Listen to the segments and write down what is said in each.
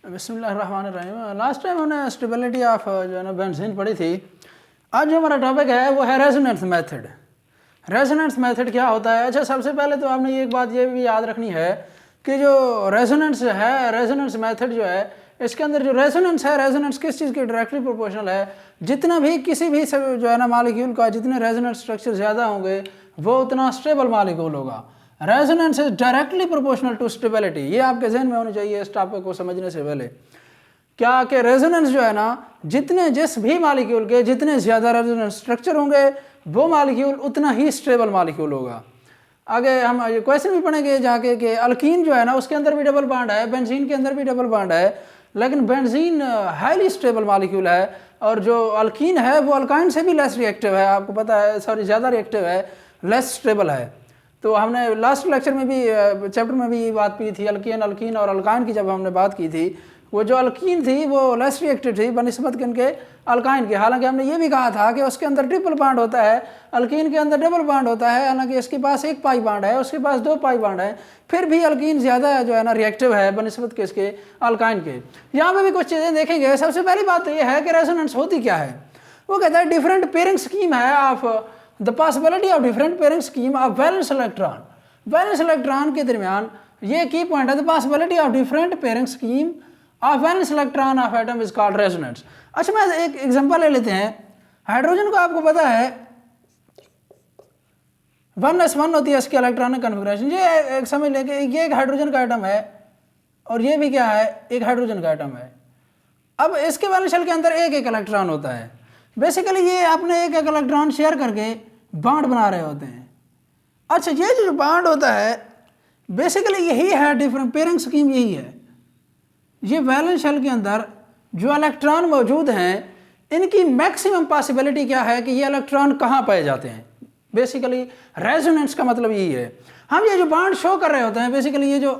बिस्मिल्लाहिर्रहमानिर्रहीम। Last time हमने stability of जो है ना बेंजीन पढ़ी थी। आज जो हमारा टॉपिक है वो है रेजोनेंस मेथड। रेजोनेंस मेथड क्या होता है? अच्छा, सबसे पहले तो आपने एक बात ये भी याद रखनी है कि जो रेजोनेंस है, रेजोनेंस मेथड जो है, इसके अंदर जो रेजोनेंस है, रेजोनेंस किस चीज़ की डायरेक्टली प्रोपोर्शनल है। जितना भी किसी भी जो है ना मॉलिक्यूल का जितने रेजोनेंस स्ट्रक्चर ज़्यादा होंगे वो उतना स्टेबल मॉलिक्यूल होगा। Resonance is directly proportional to stability. ये आपके जहन में होनी चाहिए इस टॉपिक को समझने से पहले। क्या कि रेजोनेंस जो है ना, जिस भी मॉलिक्यूल के जितने ज़्यादा रेजोनेंस स्ट्रक्चर होंगे वो मॉलिक्यूल उतना ही स्टेबल मॉलिक्यूल होगा। आगे हम ये क्वेश्चन भी पढ़ेंगे जाके कि अल्कीन जो है ना उसके अंदर भी डबल बॉन्ड है, बेंजीन के अंदर भी डबल बॉन्ड है, लेकिन बेंजीन हाईली स्टेबल मॉलिक्यूल है और जो अल्कीन है वो अल्काइन से भी लेस रिएक्टिव है। आपको पता है, सॉरी, ज़्यादा रिएक्टिव है, लेस स्टेबल है। तो हमने लास्ट लेक्चर में भी चैप्टर में भी ये बात की थी, अल्कीन और अल्काइन की जब हमने बात की थी, वो जो अल्कीन थी वो लेस रिएक्टिव थी बनिस्बत के उनके अल्काइन के। हालांकि हमने ये भी कहा था कि उसके अंदर ट्रिपल बॉन्ड होता है, अल्कीन के अंदर डबल बॉन्ड होता है। हालांकि इसके पास एक पाई बॉन्ड है, उसके पास दो पाई बॉन्ड है, फिर भी अल्कीन ज़्यादा जो है ना रिएक्टिव है बनिस्बत के इसके अल्काइन के। यहाँ पर भी कुछ चीज़ें देखेंगे। सबसे पहली बात तो ये है कि रेजोनेंस होती क्या है। वो कहता है डिफरेंट पेयरिंग स्कीम है of the possibility of different pairing scheme of valence electron. Valence electron के दरमियान ये की पॉइंट है, the possibility of different pairing scheme of valence electron of atom is called resonance. अच्छा, मैं एक एग्जांपल ले लेते हैं। हाइड्रोजन को आपको पता है 1s1 होती है इसकी इलेक्ट्रॉनिक कन्फिग्रेशन। ये एक समझ लें कि ये एक हाइड्रोजन का एटम है और ये भी क्या है, एक हाइड्रोजन का एटम है। अब इसके वैलेंस शेल के अंदर एक एक इलेक्ट्रॉन होता है। बेसिकली ये अपने एक एक इलेक्ट्रॉन शेयर करके बॉन्ड बना रहे होते हैं। अच्छा, ये जो बॉन्ड होता है बेसिकली यही है, डिफरेंट पेयरिंग स्कीम यही है। ये वैलेंस शेल के अंदर जो इलेक्ट्रॉन मौजूद हैं इनकी मैक्सिमम पॉसिबिलिटी क्या है कि ये इलेक्ट्रॉन कहाँ पाए जाते हैं। बेसिकली रेजोनेंस का मतलब यही है। हम ये जो बॉन्ड शो कर रहे होते हैं बेसिकली ये जो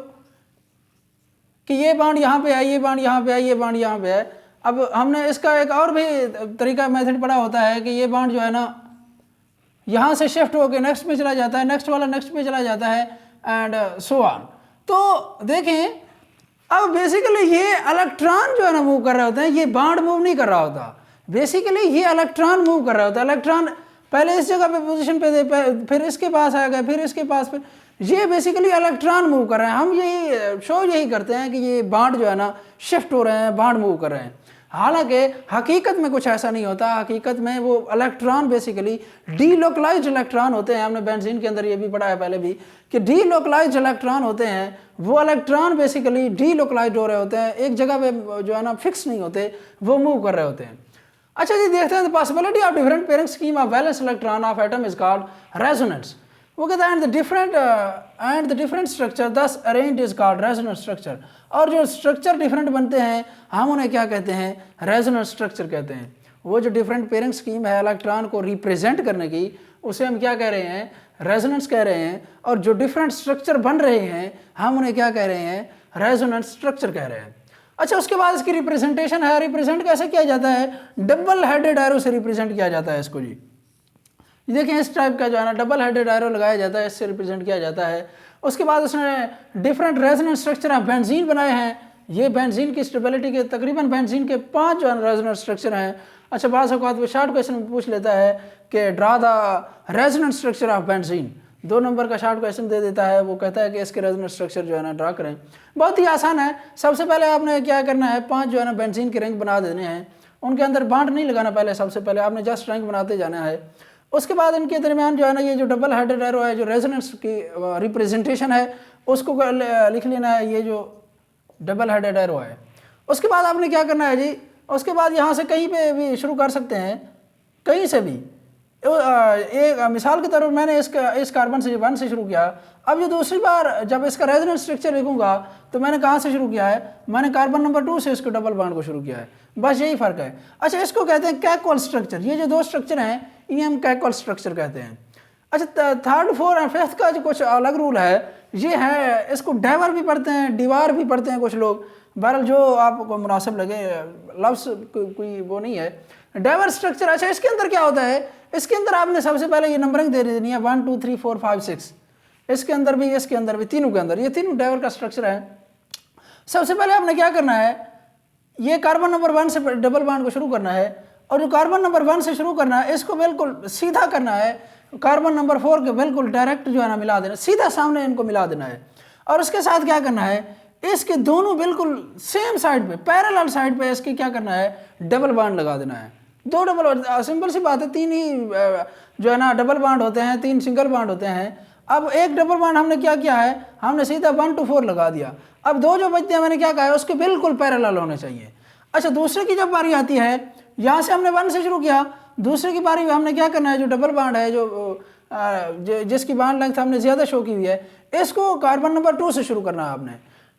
कि ये बॉन्ड यहाँ पे है, ये बॉन्ड यहाँ पे है, ये बॉन्ड यहाँ पे है। अब हमने इसका एक और भी तरीका मेथड पढ़ा होता है कि ये बॉन्ड जो है ना यहाँ से शिफ्ट होकर नेक्स्ट पे चला जाता है, नेक्स्ट वाला नेक्स्ट पे चला जाता है एंड सो ऑन। तो देखें, अब बेसिकली ये इलेक्ट्रॉन जो है ना मूव कर रहे होते हैं, ये बॉन्ड मूव नहीं कर रहा होता। बेसिकली ये इलेक्ट्रॉन मूव कर रहा होता है। इलेक्ट्रॉन पहले इस जगह पे पोजीशन पे दे, फिर इसके पास आ गए, फिर इसके पास, फिर ये बेसिकली इलेक्ट्रॉन मूव कर रहे हैं। हम यही शो यही करते हैं कि ये बॉन्ड जो है ना शिफ्ट हो रहे हैं, बॉन्ड मूव कर रहे हैं। हालांकि हकीकत में कुछ ऐसा नहीं होता। हकीकत में वो इलेक्ट्रॉन बेसिकली डीलोकलाइज्ड इलेक्ट्रॉन होते हैं। हमने बेंजीन के अंदर ये भी पढ़ा है पहले भी कि डीलोकलाइज्ड इलेक्ट्रॉन होते हैं। वो इलेक्ट्रॉन बेसिकली डीलोकलाइज्ड हो रहे होते हैं, एक जगह पे जो है ना फिक्स नहीं होते, वो मूव कर रहे होते हैं। अच्छा जी, देखते हैं the possibility of different pairing scheme of valence electron of atom is called resonance. वो कहता है एंड द डिफरेंट स्ट्रक्चर दस arranged is called resonance structure. और जो स्ट्रक्चर डिफरेंट बनते हैं हम उन्हें क्या कहते हैं, रेजोनेंस स्ट्रक्चर कहते हैं। वो जो डिफरेंट पेयरिंग स्कीम है इलेक्ट्रॉन को रिप्रेजेंट करने की, उसे हम क्या कह रहे हैं, रेजोनेंस कह रहे हैं। और जो डिफरेंट स्ट्रक्चर बन रहे हैं हम उन्हें क्या कह रहे हैं, रेजोनेंस स्ट्रक्चर कह रहे हैं। अच्छा, उसके बाद इसकी रिप्रेजेंटेशन है। रिप्रेजेंट कैसे किया जाता है, डबल हेडेड एरो से रिप्रेजेंट किया जाता है इसको जी। देखिए इस टाइप का जो है ना डबल हेडेड एरो लगाया जाता है, इससे रिप्रेजेंट किया जाता है। उसके बाद उसने different resonance structure of benzene बनाए हैं। ये बेंजीन की स्टेबिलिटी के तकरीबन बेंजीन के 5 जो है रेजोनेंस स्ट्रक्चर हैं। अच्छा, बात वो शार्ट क्वेश्चन पूछ लेता है कि draw the resonance structure of benzene. 2 number का शॉर्ट क्वेश्चन दे देता है। वो कहता है कि इसके रेजोनेंस स्ट्रक्चर जो है ना ड्रा करें। बहुत ही आसान है। सबसे पहले आपने क्या करना है, 5 जो है ना बेंजीन के रिंग बना देने हैं। उनके अंदर बॉन्ड नहीं लगाना पहले, सबसे पहले आपने जस्ट रिंग बनाते जाना है। उसके बाद इनके दरमियान जो है ना ये जो डबल हेडेड एरो है, जो रेजोनेंस की रिप्रेजेंटेशन है, उसको लिख लेना है, ये जो डबल हेडेड एरो है। उसके बाद आपने क्या करना है जी, उसके बाद यहाँ से कहीं पे भी शुरू कर सकते हैं, कहीं से भी। एक मिसाल के तौर पर मैंने इस कार्बन से 1 से शुरू किया। अब जो दूसरी बार जब इसका रेजोनेंस स्ट्रक्चर लिखूंगा तो मैंने कहाँ से शुरू किया है, मैंने कार्बन नंबर 2 से इसको डबल बॉन्ड को शुरू किया है। बस यही फ़र्क है। अच्छा, इसको कहते हैं कैकोल स्ट्रक्चर। ये जो 2 स्ट्रक्चर हैं इन्हें हम कैकोल स्ट्रक्चर कहते हैं। अच्छा, 3rd 4th और 5th का जो कुछ अलग रूल है ये है, इसको डाइवर भी पढ़ते हैं, दीवार भी पढ़ते हैं कुछ लोग। बहरहाल जो आपको मुनासिब लगे, लफ्ज़ कोई वो नहीं है। डाइवर स्ट्रक्चर, अच्छा इसके अंदर क्या होता है, इसके अंदर आपने सबसे पहले ये नंबरिंग दे देनी है 1 2 3 4 5 6। इसके अंदर भी, इसके अंदर भी, तीनों के अंदर, ये तीनों डाइवर का स्ट्रक्चर है। सबसे पहले आपने क्या करना है, ये कार्बन नंबर 1 से डबल बॉन्ड को शुरू करना है, और जो कार्बन नंबर 1 से शुरू करना है इसको बिल्कुल सीधा करना है कार्बन नंबर 4 के बिल्कुल डायरेक्ट जो है ना मिला देना, सीधा सामने इनको मिला देना है। और उसके साथ क्या करना है, इसके दोनों बिल्कुल सेम साइड पे, पैरेलल साइड पे इसके क्या करना है, डबल बॉन्ड लगा देना है। 2 डबल, सिंपल सी बात है, 3 ही जो है ना डबल बॉन्ड होते हैं, 3 सिंगल बॉन्ड होते हैं। अब एक डबल बॉन्ड हमने क्या किया है, हमने सीधा 1 to 4 लगा दिया। अब 2 जो बचते हैं मैंने क्या कहा है, उसके बिल्कुल पैरेलल होने चाहिए। अच्छा, दूसरे की जब बारी आती है, यहाँ से हमने 1 से शुरू किया, दूसरे की बारी में हमने क्या करना है, जो डबल बॉन्ड है, जिसकी बॉन्ड लेंथ हमने ज़्यादा शो की हुई है, इसको कार्बन नंबर 2 से शुरू करना है। आपने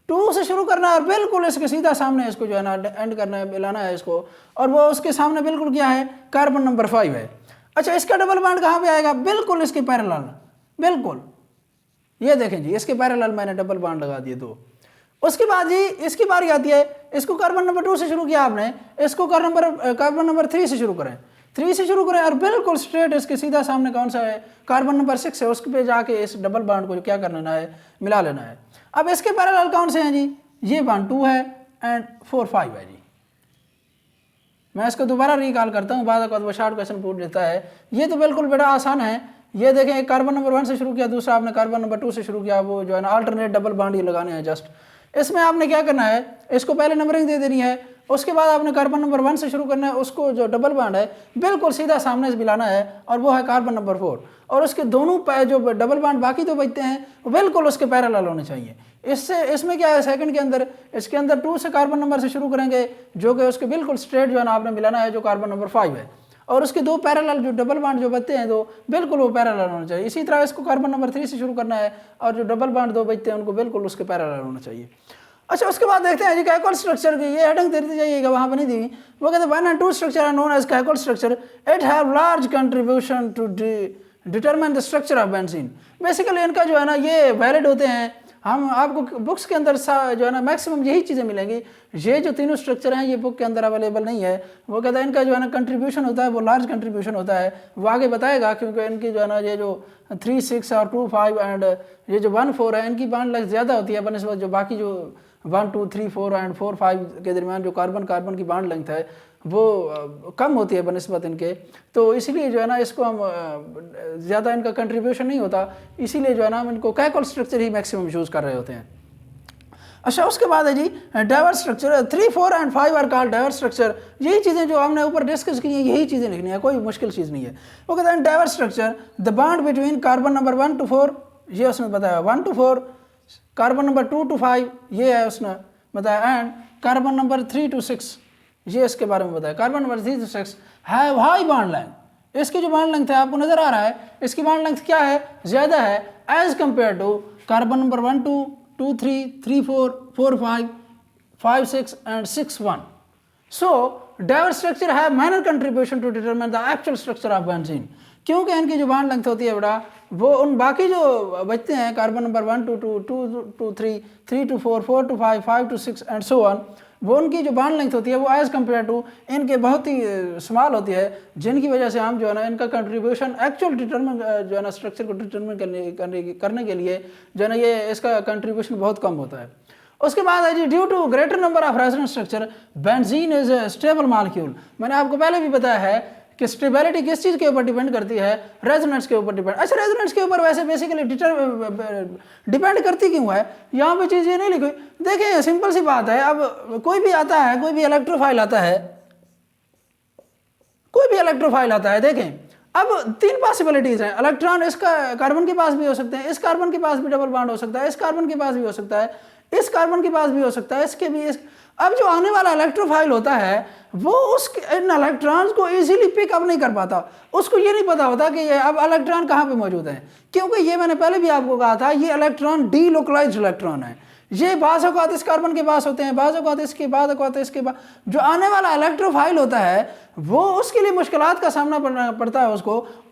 2 से शुरू करना है और बिल्कुल इसके सीधा सामने इसको जो है ना एंड करना है, मिलाना है इसको, और वो उसके सामने बिल्कुल क्या है, कार्बन नंबर 5 है। अच्छा, इसका डबल बॉन्ड कहाँ पे आएगा, बिल्कुल इसके पैरेलल, बिल्कुल ये देखें जी, इसके पैरेलल मैंने डबल बॉन्ड लगा दिए 2। उसके बाद जी इसकी बारी आती है, इसको कार्बन नंबर 2 से शुरू किया आपने, इसको कार्बन नंबर 3 से शुरू करें, 3 से शुरू करें और बिल्कुल स्ट्रेट इसके सीधा सामने कौन सा है, कार्बन नंबर 6 है, उसके पे जाके इस डबल बॉन्ड को क्या कर लेना है, मिला लेना है। अब इसके पैरेलल कौन से हैं जी, ये बॉन्ड 2 है एंड 4 5 है जी। मैं इसको दोबारा रिकॉल करता हूँ, बाद वो शॉर्ट क्वेश्चन पूछ देता है। ये तो बिल्कुल बड़ा आसान है। ये देखें, एक कार्बन नंबर 1 से शुरू किया, दूसरा आपने कार्बन नंबर 2 से शुरू किया, वो जो है ना अल्टरनेट डबल बॉन्ड ही लगाने हैं जस्ट। इसमें आपने क्या करना है, इसको पहले नंबरिंग दे देनी है, उसके बाद आपने कार्बन नंबर 1 से शुरू करना है, उसको जो डबल बॉन्ड है बिल्कुल सीधा सामने से मिलाना है, और वो है कार्बन नंबर 4, और उसके दोनों जो डबल बॉन्ड बाकी तो बचते हैं वो बिल्कुल उसके पैरेलल होने चाहिए। इसमें क्या है, सेकंड के अंदर, इसके अंदर 2 से कार्बन नंबर से शुरू करेंगे, जो कि उसके बिल्कुल स्ट्रेट जो है ना आपने मिलाना है, जो कार्बन नंबर 5 है, और उसके 2 पैरेलल जो डबल बॉन्ड जो बचते हैं 2 बिल्कुल वो पैरेलल होने चाहिए। इसी तरह इसको कार्बन नंबर 3 से शुरू करना है, और जो डबल बॉन्ड 2 बचते हैं उनको बिल्कुल उसके पैरेलल होना चाहिए। अच्छा, उसके बाद देखते हैं जी कैकोल स्ट्रक्चर की, ये हेडिंग देती जाइएगा, वहाँ पर नहीं दी। वो कहते हैं 1 and 2 structure are known as Kekule structure, it have large contribution to determine the structure of benzene. Basically इनका जो है ना ये वैलिड होते हैं। हम आपको बुक्स के अंदर जो है ना मैक्सिमम यही चीज़ें मिलेंगी। ये जो तीनों स्ट्रक्चर हैं ये बुक के अंदर अवेलेबल नहीं है। वो कहता है इनका जो है ना कंट्रीब्यूशन होता है वो लार्ज कंट्रीब्यूशन होता है, वो आगे बताएगा, क्योंकि इनकी जो है ना ये जो 3 6 और 2 5 एंड ये जो 1 4 है, इनकी बॉन्ड लेंथ ज़्यादा होती है बनस्बत जो बाकी जो 1 2 3 4 एंड 4 5 के दरमियान जो कार्बन की बॉन्ड लेंथ है वो कम होती है बनस्बत इनके। तो इसीलिए जो है ना इसको हम ज़्यादा इनका कंट्रीब्यूशन नहीं होता, इसीलिए जो है ना हम इनको कैकोल स्ट्रक्चर ही मैक्सिमम यूज़ कर रहे होते हैं। अच्छा, उसके बाद है जी Dewar structure. 3 4 and 5 are called Dewar structure. यही चीज़ें जो हमने ऊपर डिस्कस की हैं यही चीज़ें लिखनी है, कोई मुश्किल चीज़ नहीं है। वो कहते हैं diverse structure the bond between carbon number 1 to 4, ये उसने बताया 1 to 4, कार्बन नंबर 2 to 5 ये है उसने बताया, एंड कार्बन नंबर 3 to 6 ये इसके बारे में बताया। Carbon number 3 to 6 have high bond length. इसकी जो बॉन्ड लेंथ है आपको नजर आ रहा है, इसकी बॉन्ड लेंथ क्या है, ज़्यादा है as compared to carbon number 1 2 2 3 3 4 4 5 5 6 and 6 1। So diverse structure have minor contribution to determine the actual structure of benzene. क्योंकि इनकी जो बॉन्ड लेंथ होती है बड़ा, वो उन बाकी जो बचते हैं carbon number 1 to 2 2 to 3 3 to 4 4 to 5 5 to 6 and so on, वो उनकी जो बॉन्ड लेंथ होती है वो एज़ कम्पेयर टू इनके बहुत ही स्मॉल होती है, जिनकी वजह से हम जो है ना इनका कंट्रीब्यूशन एक्चुअल डिटरमिन जो है ना स्ट्रक्चर को डिटरमिन करने के लिए जो है ना ये इसका कंट्रीब्यूशन बहुत कम होता है। उसके बाद है जी due to greater number of resonance structure benzene is a stable molecule. मैंने आपको पहले भी बताया है कि स्टेबिलिटी किस चीज़ के ऊपर डिपेंड करती है, रेजोनेंस के ऊपर डिपेंड। अच्छा, रेजोनेंस के ऊपर वैसे बेसिकली डिपेंड करती क्यों है, यहाँ पे चीज़ ये नहीं लिखी। देखिए सिंपल सी बात है, अब कोई भी आता है, कोई भी इलेक्ट्रोफाइल आता है, कोई भी इलेक्ट्रोफाइल आता है, देखें अब 3 पॉसिबिलिटीज़ हैं। इलेक्ट्रॉन इसका कार्बन के पास भी हो सकते हैं, इस कार्बन के पास भी डबल बॉन्ड हो सकता है, इस कार्बन के पास भी हो सकता है, इस कार्बन के पास भी हो सकता है, इसके भी अब जो आने वाला इलेक्ट्रोफाइल होता है वो इन इलेक्ट्रॉन्स को इजीली पिकअप नहीं कर पाता। उसको ये नहीं पता होता कि ये अब इलेक्ट्रॉन कहाँ पे मौजूद हैं, क्योंकि ये मैंने पहले भी आपको कहा था ये इलेक्ट्रॉन डीलोकलाइज्ड इलेक्ट्रॉन है। ये बाज़ औक़ात इस कार्बन के पास होते हैं, बाज़ औक़ात इसके, बाद औक़ात इसके बाद। जो आने वाला इलेक्ट्रोफाइल होता है वो उसके लिए मुश्किलात का सामना पड़ता है,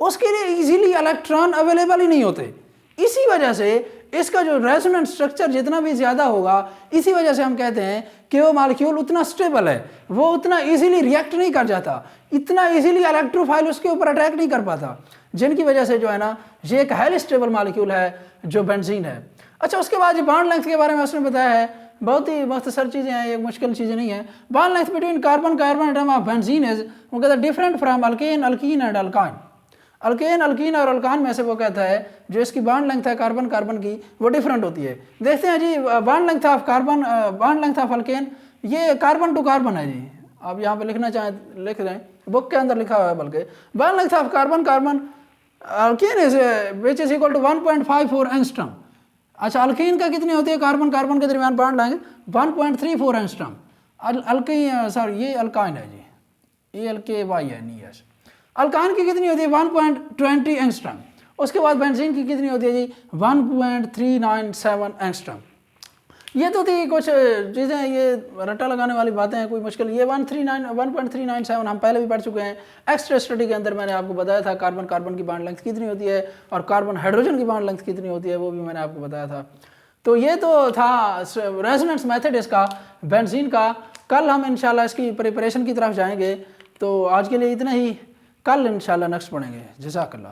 उसके लिए ईजीली इलेक्ट्रॉन अवेलेबल ही नहीं होते। इसी वजह से इसका जो रेजोनेंस स्ट्रक्चर जितना भी ज़्यादा होगा, इसी वजह से हम कहते हैं कि वो मॉलिक्यूल उतना स्टेबल है, वो उतना इजीली रिएक्ट नहीं कर जाता, इतना इजीली इलेक्ट्रोफाइल उसके ऊपर अटैक नहीं कर पाता, जिनकी वजह से जो है ना ये एक हाईली स्टेबल मॉलिक्यूल है जो बेंजीन है। अच्छा, उसके बाद जो बॉन्ड लेंथ के बारे में उसने बताया है, बहुत ही मख्तसर चीज़ें हैं, ये मुश्किल चीज़ें नहीं है। Bond length between carbon carbon atom of benzene is, वो कहता है different from alkane alkene and alkyne. Alkane alkene और अल्कान में से वो कहता है जो इसकी बॉन्ड लेंथ है कार्बन कार्बन की वो डिफरेंट होती है। देखते हैं जी bond length of carbon, bond length of alkane, ये कार्बन टू कार्बन है जी, आप यहाँ पे लिखना चाहें लिख रहे हैं, बुक के अंदर लिखा हुआ है बल्कि। Bond length of carbon carbon alkane is which is equal to 1.54 angstrom. अच्छा, अल्कीन का कितनी होती है कार्बन कार्बन के दरमियान bond length? 1.34 angstrom. Alkene sorry ये अल्काइन है जी, ये LKY है नहीं है। अल्कान की कितनी होती है? 1.20 एंगस्ट्रम। उसके बाद बेंजीन की कितनी होती है जी? 1.397 एंगस्ट्रम। ये तो थी कुछ चीज़ें, ये रट्टा लगाने वाली बातें हैं, कोई मुश्किल। ये 1.397 हम पहले भी पढ़ चुके हैं। एक्स्ट्रा स्टडी के अंदर मैंने आपको बताया था कार्बन कार्बन की बॉन्ड लेंथ कितनी होती है और कार्बन हाइड्रोजन की बॉन्ड लेंथ कितनी होती है, वो भी मैंने आपको बताया था। तो ये तो था रेजोनेंस मेथड इसका बेंजीन का। कल हम इंशाल्लाह इसकी प्रिपरेशन की तरफ जाएंगे। तो आज के लिए इतना ही, कल इंशाल्लाह नेक्स्ट पढ़ेंगे। जज़ाकल्लाह।